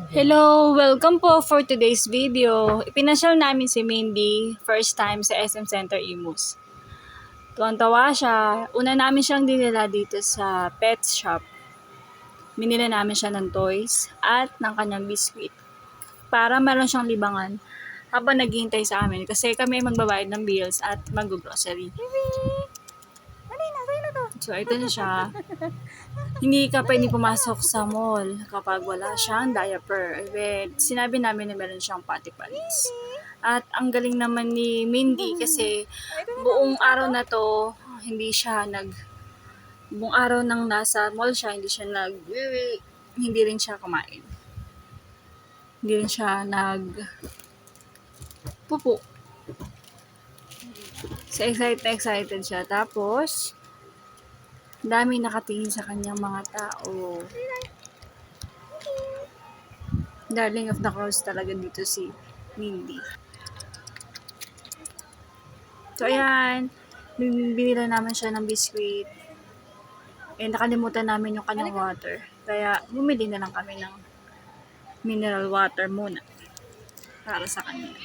Hello! Welcome po for today's video. Ipinasyal namin si Mindy first time sa SM Center Imus. Tuwan-tawa siya. Una namin siyang dinala dito sa pet shop. Binila namin siya ng toys at ng kanyang biscuit para meron siyang libangan habang naghihintay sa amin kasi kami magbabayad ng bills at mag-grocery. So, ito na siya. Hindi ka pwede pumasok sa mall kapag wala siyang diaper. Sinabi namin na meron siyang potty pants. At ang galing naman ni Mindy kasi buong araw na to, buong araw nang nasa mall siya, hindi rin siya kumain. Hindi rin siya pupo. So excited siya. Tapos, dami nakatingin sa kanyang mga tao. Darling of the course talaga dito si Mindy. So, ayan. Binila naman siya ng biscuit. Nakalimutan namin yung kanyang water. Kaya, bumili na lang kami ng mineral water muna. Para sa kanya.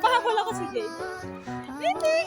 Pahabol ako si Jay. Hindi!